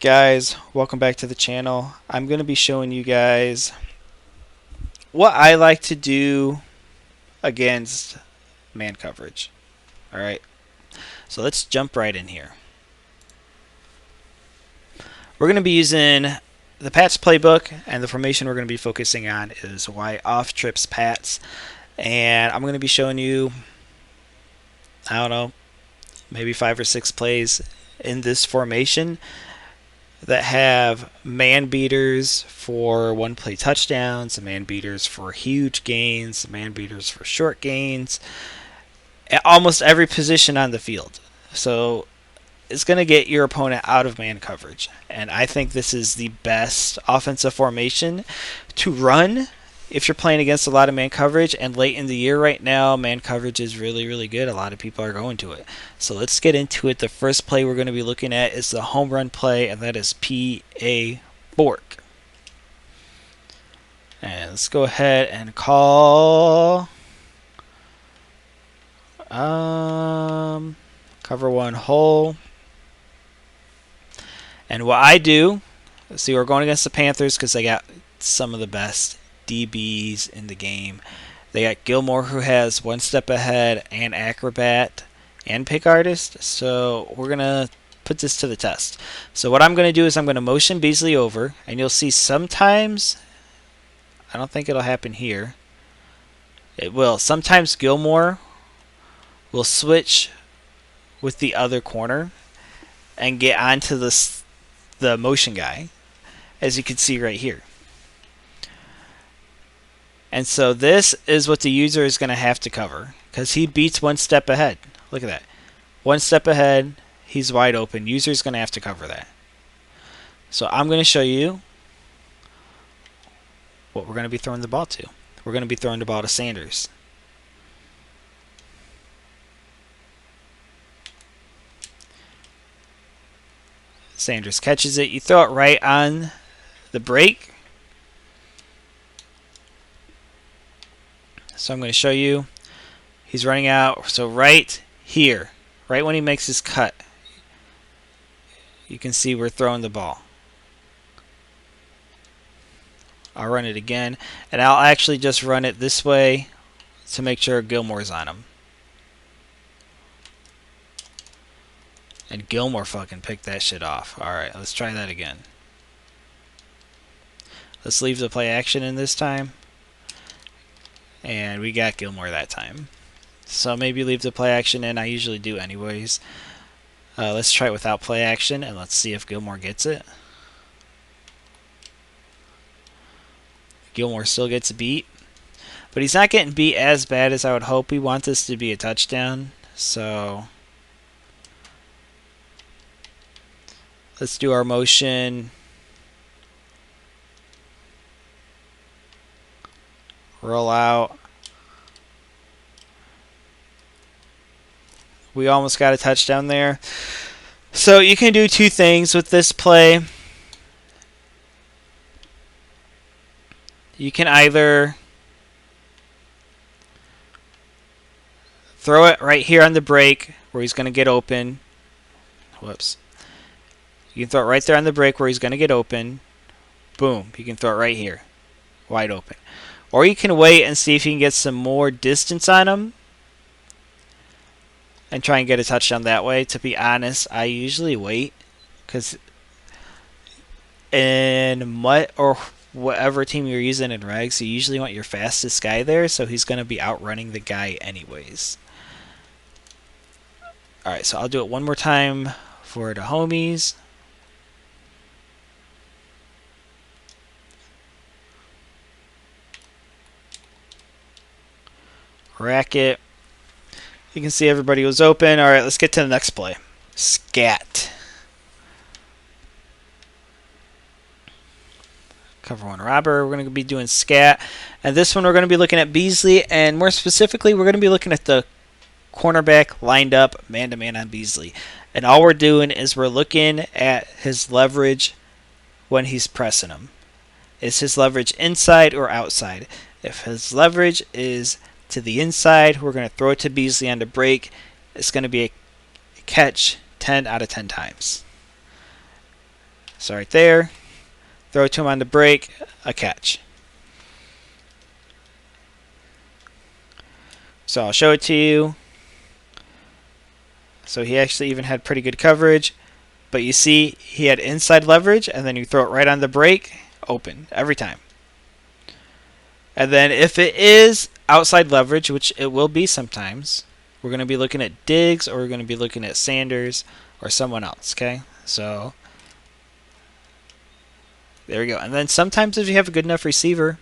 Guys, welcome back to the channel. I'm going to be showing you guys what I like to do against man coverage. Alright, so let's jump right in here. We're going to be using the Pats playbook, and the formation we're going to be focusing on is Y off trips Pats. And I'm going to be showing you, I don't know, maybe 5 or 6 plays in this formation that have man beaters for one play touchdowns, man beaters for huge gains, man beaters for short gains, at almost every position on the field. So it's going to get your opponent out of man coverage. And I think this is the best offensive formation to run if you're playing against a lot of man coverage. And late in the year right now, man coverage is really, really good. A lot of people are going to it. So let's get into it. The first play we're going to be looking at is the home run play, and that is P.A. Bork. And let's go ahead and call cover one hole. And what I do, see, we're going against the Panthers because they got some of the best DBs in the game. They got Gilmore, who has one step ahead, and Acrobat, and Pick Artist. So we're going to put this to the test. So what I'm going to do is I'm going to motion Beasley over, and you'll see sometimes, I don't think it'll happen here. It will. Sometimes Gilmore will switch with the other corner and get onto the motion guy, as you can see right here. And so this is what the user is going to have to cover, because he beats one step ahead. Look at that. One step ahead, he's wide open. User's going to have to cover that. So I'm going to show you what we're going to be throwing the ball to. We're going to be throwing the ball to Sanders. Sanders catches it. You throw it right on the break. So I'm going to show you. He's running out. So right here, right when he makes his cut, you can see we're throwing the ball. I'll run it again, and I'll actually just run it this way to make sure Gilmore's on him. And Gilmore fucking picked that shit off. Alright, let's try that again. Let's leave the play action in this time. And we got Gilmore that time. So maybe leave the play action in. I usually do anyways. Let's try it without play action, and let's see if Gilmore gets it. Gilmore still gets beat. But he's not getting beat as bad as I would hope. We want this to be a touchdown. So let's do our motion. Roll out. We almost got a touchdown there. So you can do two things with this play. You can either throw it right here on the break where he's going to get open. Whoops. You can throw it right there on the break where he's going to get open. Boom. You can throw it right here. Wide open. Or you can wait and see if you can get some more distance on him and try and get a touchdown that way. To be honest, I usually wait, because in MUT or whatever team you're using in regs, you usually want your fastest guy there, so he's going to be outrunning the guy anyways. Alright, so I'll do it one more time for the homies. Rack it. You can see everybody was open. Alright, let's get to the next play. Scat. Cover one robber. We're going to be doing scat. And this one we're going to be looking at Beasley. And more specifically, we're going to be looking at the cornerback lined up man-to-man on Beasley. And all we're doing is we're looking at his leverage when he's pressing him. Is his leverage inside or outside? If his leverage is to the inside, we're going to throw it to Beasley on the break. It's going to be a catch 10 out of 10 times. So right there, throw it to him on the break, a catch. So I'll show it to you. So he actually even had pretty good coverage. But you see, he had inside leverage, and then you throw it right on the break, open, every time. And then if it is outside leverage, which it will be sometimes, we're going to be looking at Diggs, or we're going to be looking at Sanders, or someone else, okay? So there we go. And then sometimes if you have a good enough receiver,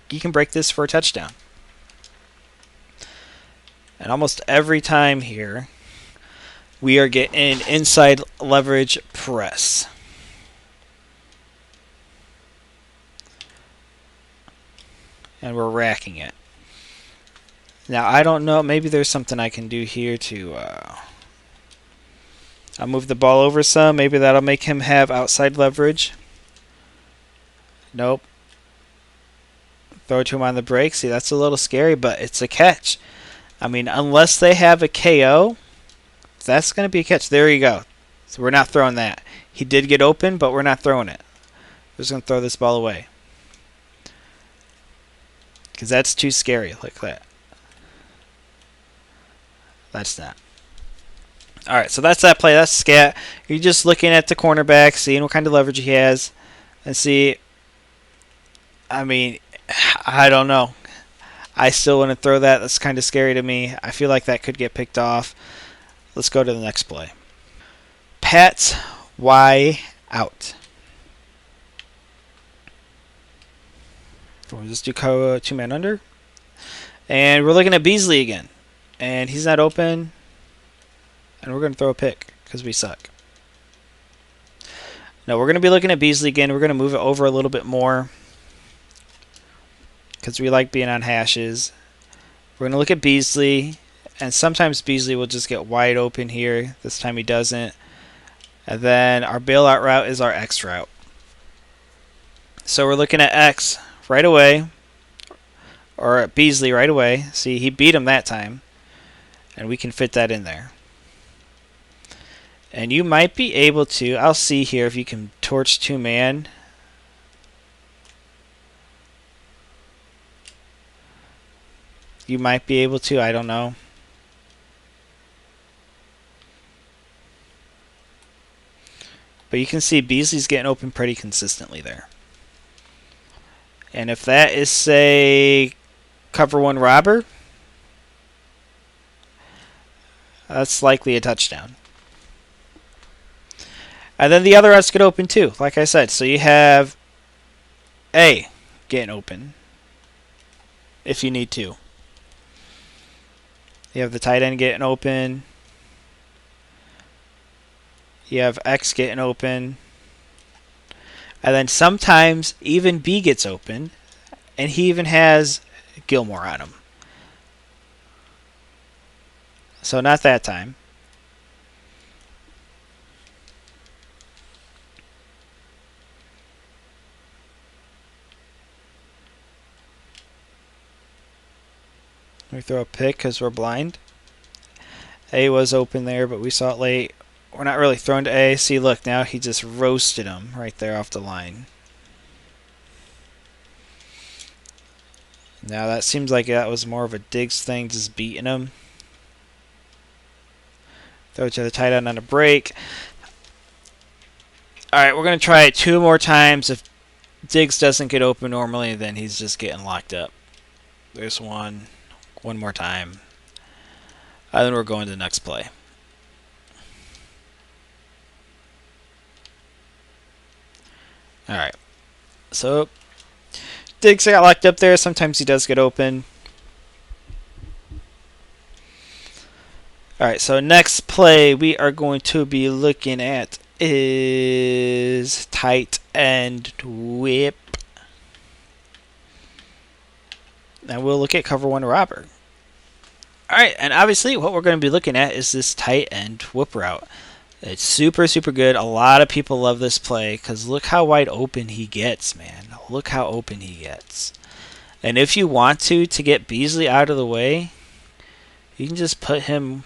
you can break this for a touchdown. And almost every time here, we are getting inside leverage press. And we're racking it. Now, I don't know. Maybe there's something I can do here to... I'll move the ball over some. Maybe that'll make him have outside leverage. Nope. Throw it to him on the break. See, that's a little scary, but it's a catch. I mean, unless they have a KO, that's going to be a catch. There you go. So we're not throwing that. He did get open, but we're not throwing it. We're just going to throw this ball away. Because that's too scary. Like that. That's not. Alright, so that's that play. That's scat. You're just looking at the cornerback, seeing what kind of leverage he has. And see, I mean, I don't know. I still want to throw that. That's kind of scary to me. I feel like that could get picked off. Let's go to the next play. Pats Y out. We'll just do two-man under. And we're looking at Beasley again. And he's not open. And we're going to throw a pick because we suck. No, we're going to be looking at Beasley again. We're going to move it over a little bit more because we like being on hashes. We're going to look at Beasley. And sometimes Beasley will just get wide open here. This time he doesn't. And then our bailout route is our X route. So we're looking at X right away. Or at Beasley right away. See, he beat him that time. And we can fit that in there. And you might be able to, I'll see here if you can torch two-man. You might be able to, I don't know. But you can see Beasley's getting open pretty consistently there. And if that is, say, cover one robber, that's likely a touchdown. And then the other routes get open too, like I said. So you have A getting open if you need to. You have the tight end getting open. You have X getting open. And then sometimes even B gets open. And he even has Gilmore on him. So not that time. We throw a pick because we're blind. A was open there, but we saw it late. We're not really throwing to A. See, look, now he just roasted him right there off the line. Now that seems like that was more of a Diggs thing, just beating him. Throw it to the tight end on a break. Alright, we're going to try it two more times. If Diggs doesn't get open normally, then he's just getting locked up. There's one. One more time. And then we're going to the next play. Alright. So, Diggs got locked up there. Sometimes he does get open. Alright, so next play we are going to be looking at is tight end whip. And we'll look at cover one robber. Alright, and obviously what we're going to be looking at is this tight end whip route. It's super, super good. A lot of people love this play because look how wide open he gets, man. Look how open he gets. And if you want to get Beasley out of the way, you can just put him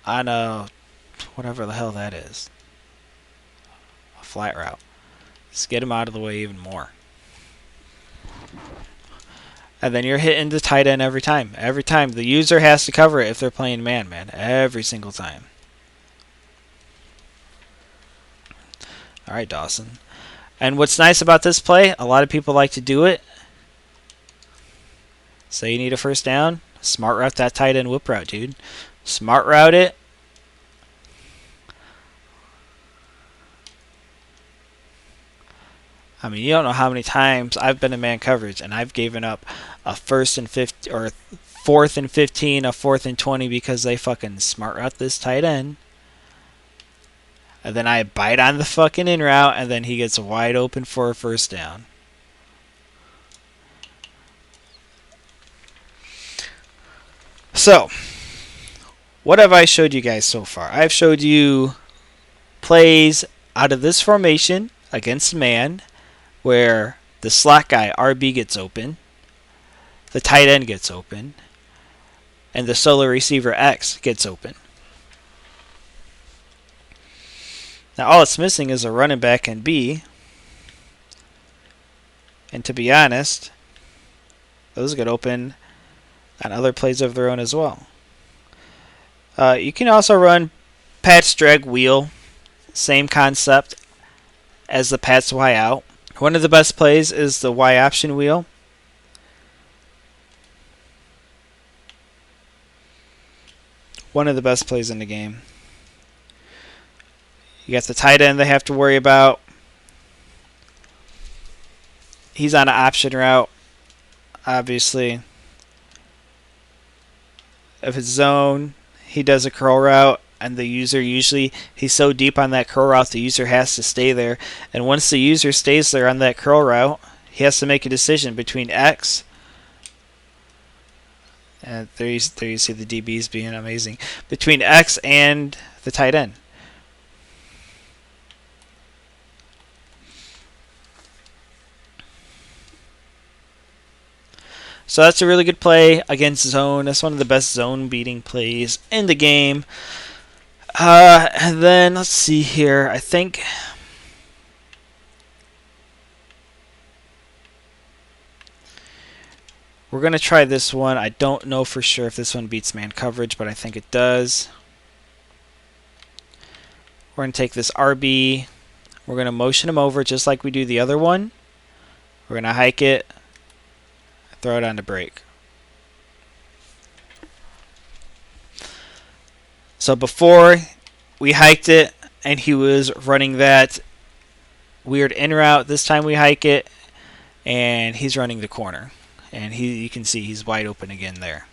on a, whatever the hell that is. A flat route. Just get him out of the way even more. And then you're hitting the tight end every time. Every time. The user has to cover it if they're playing man. Every single time. Alright, Dawson. And what's nice about this play, a lot of people like to do it. Say you need a first down. Smart route that tight end whip route, dude. Smart route it. I mean, you don't know how many times I've been in man coverage and I've given up a 1st and 15 or 4th and 15, a 4th and 20 because they fucking smart route this tight end. And then I bite on the fucking in route and then he gets wide open for a first down. So, what have I showed you guys so far? I've showed you plays out of this formation against man, where the slot guy, RB, gets open, the tight end gets open, and the solo receiver, X, gets open. Now all it's missing is a running back and B, and to be honest, those get open on other plays of their own as well. You can also run Pat's drag wheel, same concept as the Pat's Y out. One of the best plays is the Y option wheel. One of the best plays in the game. You got the tight end they have to worry about. He's on an option route, obviously. If it's zone, he does a curl route, and the user usually, he's so deep on that curl route, the user has to stay there. And once the user stays there on that curl route, he has to make a decision between X, and there you see the DBs being amazing, between X and the tight end. So that's a really good play against zone. That's one of the best zone beating plays in the game. And then let's see here. I think we're going to try this one. I don't know for sure if this one beats man coverage, but I think it does. We're going to take this RB. We're going to motion him over just like we do the other one. We're going to hike it. Throw it on the break. So before we hiked it and he was running that weird in route, this time we hike it and he's running the corner. And you can see he's wide open again there.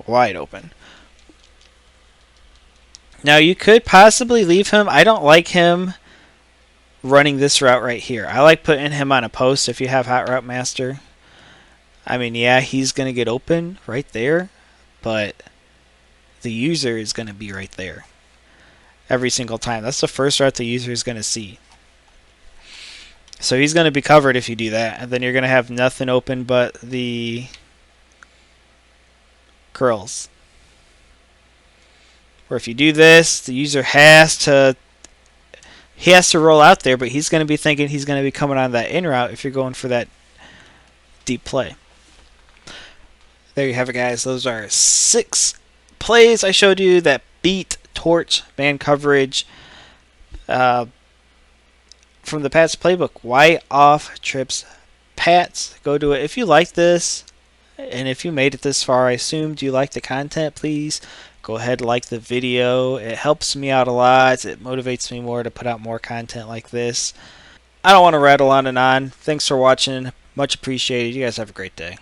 Wide open. Now you could possibly leave him. I don't like him running this route right here. I like putting him on a post if you have Hot Route Master. I mean, yeah, he's going to get open right there, but the user is going to be right there every single time. That's the first route the user is going to see. So he's going to be covered if you do that, and then you're going to have nothing open but the curls. Or if you do this, the user has to roll out there, but he's going to be thinking he's going to be coming on that in route if you're going for that deep play. There you have it, guys. Those are 6 plays I showed you that beat torch man coverage from the Pats playbook. Why off trips Pats? Go do it. If you like this, and if you made it this far, I assumed you like the content. Please go ahead and like the video. It helps me out a lot. It motivates me more to put out more content like this. I don't want to rattle on and on. Thanks for watching. Much appreciated. You guys have a great day.